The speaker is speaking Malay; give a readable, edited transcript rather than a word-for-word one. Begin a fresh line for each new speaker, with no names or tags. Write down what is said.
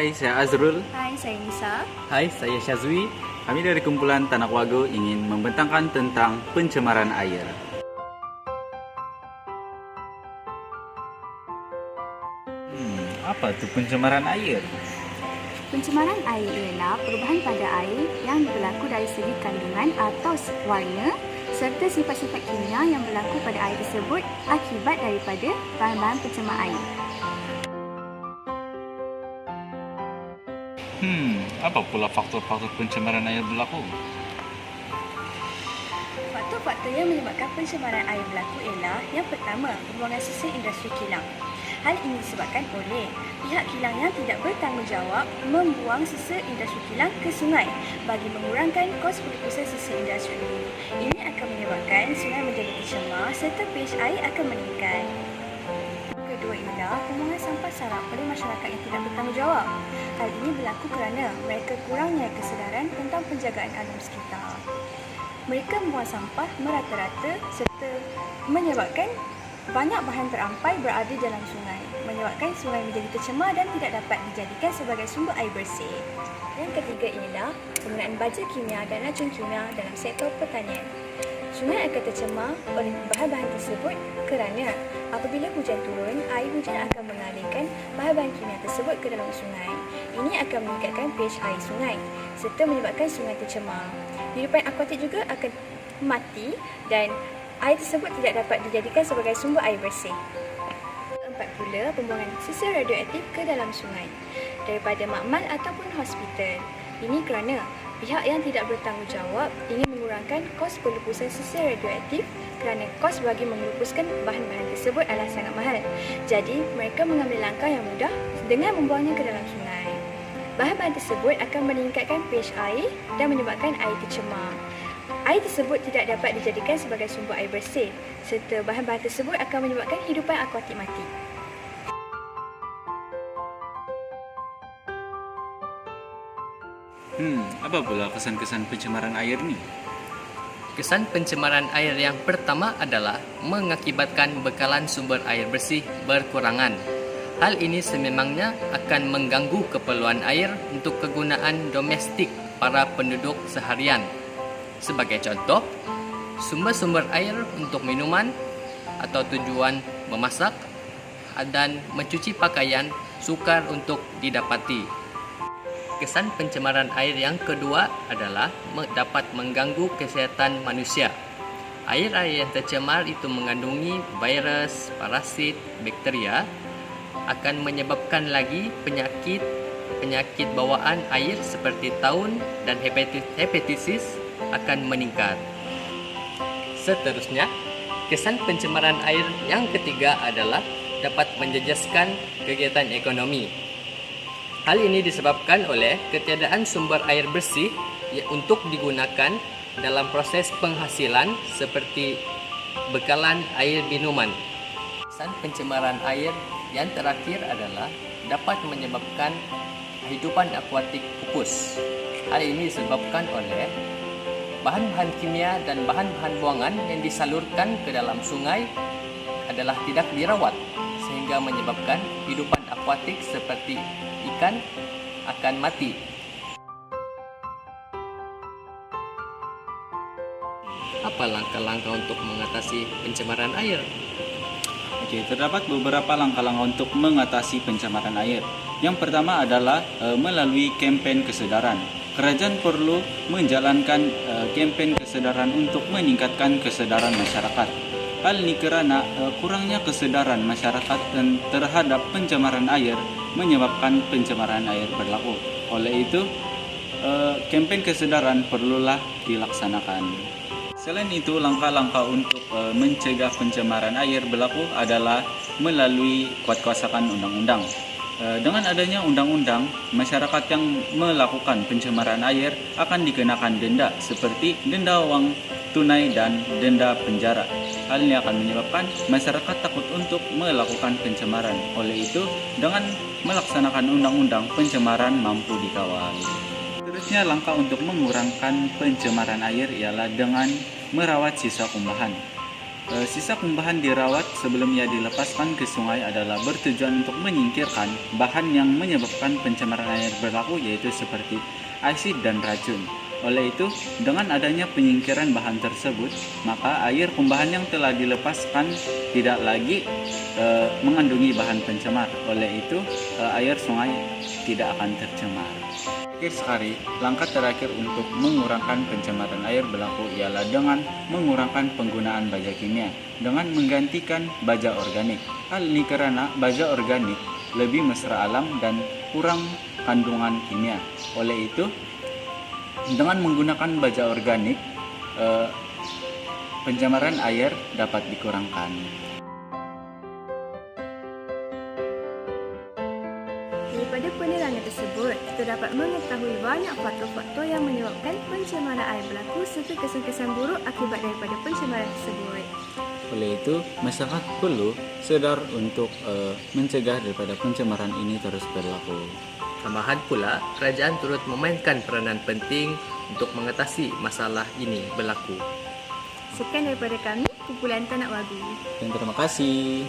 Hai, saya Azrul.
Hai, saya Nisa.
Hai, saya Syazwi. Kami dari kumpulan Tanak Wago ingin membentangkan tentang pencemaran air. Apa tuh pencemaran air?
Pencemaran air ialah perubahan pada air yang berlaku dari segi kandungan atau warna serta sifat-sifat kimia yang berlaku pada air tersebut akibat daripada bahan-bahan pencemar air.
Apa pula faktor-faktor pencemaran air berlaku?
Faktor-faktor yang menyebabkan pencemaran air berlaku ialah yang pertama, pembuangan sisa industri kilang. Hal ini disebabkan oleh pihak kilang yang tidak bertanggungjawab membuang sisa industri kilang ke sungai bagi mengurangkan kos pelupusan sisa industri. Ini akan menyebabkan sungai menjadi tercemar serta pH air akan meningkat. Kedua ialah pembuangan sampah sarap oleh masyarakat yang tidak bertanggungjawab. Hal ini berlaku kerana mereka kurangnya kesedaran tentang penjagaan alam sekitar. Mereka membuang sampah merata-rata serta menyebabkan banyak bahan terampai berada dalam sungai, menyebabkan sungai menjadi tercemar dan tidak dapat dijadikan sebagai sumber air bersih. Yang ketiga ialah penggunaan baja kimia dan racun kimia dalam sektor pertanian. Sungai akan tercemar oleh bahan-bahan tersebut kerana apabila hujan turun, air hujan akan mengalirkan bahan-bahan kimia tersebut ke dalam sungai. Ini akan meningkatkan pH air sungai serta menyebabkan sungai tercemar. Hidupan akuatik juga akan mati dan air tersebut tidak dapat dijadikan sebagai sumber air bersih. Keempat pula, pembuangan sisa radioaktif ke dalam sungai daripada makmal ataupun hospital. Ini kerana pihak yang tidak bertanggungjawab ingin mengurangkan kos pelupusan sisa radioaktif kerana kos bagi melupuskan bahan-bahan tersebut adalah sangat mahal. Jadi, mereka mengambil langkah yang mudah dengan membuangnya ke dalam sungai. Bahan-bahan tersebut akan meningkatkan pH air dan menyebabkan air tercemar. Air tersebut tidak dapat dijadikan sebagai sumber air bersih serta bahan-bahan tersebut akan menyebabkan hidupan akuatik mati.
Apa pula kesan-kesan pencemaran air ni?
Kesan pencemaran air yang pertama adalah mengakibatkan bekalan sumber air bersih berkurangan. Hal ini sememangnya akan mengganggu keperluan air untuk kegunaan domestik para penduduk seharian. Sebagai contoh, sumber-sumber air untuk minuman atau tujuan memasak dan mencuci pakaian sukar untuk didapati. Kesan pencemaran air yang kedua adalah dapat mengganggu kesihatan manusia. Air-air yang tercemar itu mengandungi virus, parasit, bakteria akan menyebabkan lagi penyakit bawaan air seperti taun dan hepatitis akan meningkat. Seterusnya, kesan pencemaran air yang ketiga adalah dapat menjejaskan kegiatan ekonomi. Hal ini disebabkan oleh ketiadaan sumber air bersih untuk digunakan dalam proses penghasilan seperti bekalan air minuman. Kesan pencemaran air yang terakhir adalah dapat menyebabkan kehidupan akuatik pupus. Hal ini disebabkan oleh bahan-bahan kimia dan bahan-bahan buangan yang disalurkan ke dalam sungai adalah tidak dirawat sehingga menyebabkan kehidupan akuatik seperti ikan akan mati. Apa langkah-langkah untuk mengatasi pencemaran air?
Terdapat beberapa langkah-langkah untuk mengatasi pencemaran air. Yang pertama adalah melalui kempen kesedaran. Kerajaan perlu menjalankan kempen kesedaran untuk meningkatkan kesedaran masyarakat. Hal ini kerana kurangnya kesedaran masyarakat terhadap pencemaran air menyebabkan pencemaran air berlaku. Oleh itu, kempen kesedaran perlulah dilaksanakan. Selain itu, langkah-langkah untuk mencegah pencemaran air berlaku adalah melalui kuatkuasakan undang-undang. Dengan adanya undang-undang, masyarakat yang melakukan pencemaran air akan dikenakan denda seperti denda wang tunai dan denda penjara. Hal ini akan menyebabkan masyarakat takut untuk melakukan pencemaran. Oleh itu, dengan melaksanakan undang-undang, pencemaran mampu dikawal. Seterusnya, langkah untuk mengurangkan pencemaran air ialah dengan merawat sisa kumlahan. Sisa kumbahan dirawat sebelum ia dilepaskan ke sungai adalah bertujuan untuk menyingkirkan bahan yang menyebabkan pencemaran air berlaku, yaitu seperti asid dan racun. Oleh itu, dengan adanya penyingkiran bahan tersebut, maka air kumbahan yang telah dilepaskan tidak lagi mengandungi bahan pencemar. Oleh itu, air sungai tidak akan tercemar. Oke, sekali langkah terakhir untuk mengurangkan pencemaran air berlaku ialah dengan mengurangkan penggunaan baja kimia dengan menggantikan baja organik. Hal ini karena baja organik lebih mesra alam dan kurang kandungan kimia. Oleh itu, dengan menggunakan baja organik, pencemaran air dapat dikurangkan.
Daripada penerangan tersebut, kita dapat mengetahui banyak faktor-faktor yang menyebabkan pencemaran air berlaku serta kesan-kesan buruk akibat daripada pencemaran tersebut.
Oleh itu, masyarakat perlu sedar untuk mencegah daripada pencemaran ini terus berlaku.
Tambahan pula, kerajaan turut memainkan peranan penting untuk mengatasi masalah ini berlaku.
Sekian daripada kami, kumpulan Tanak Wagu.
Dan terima kasih.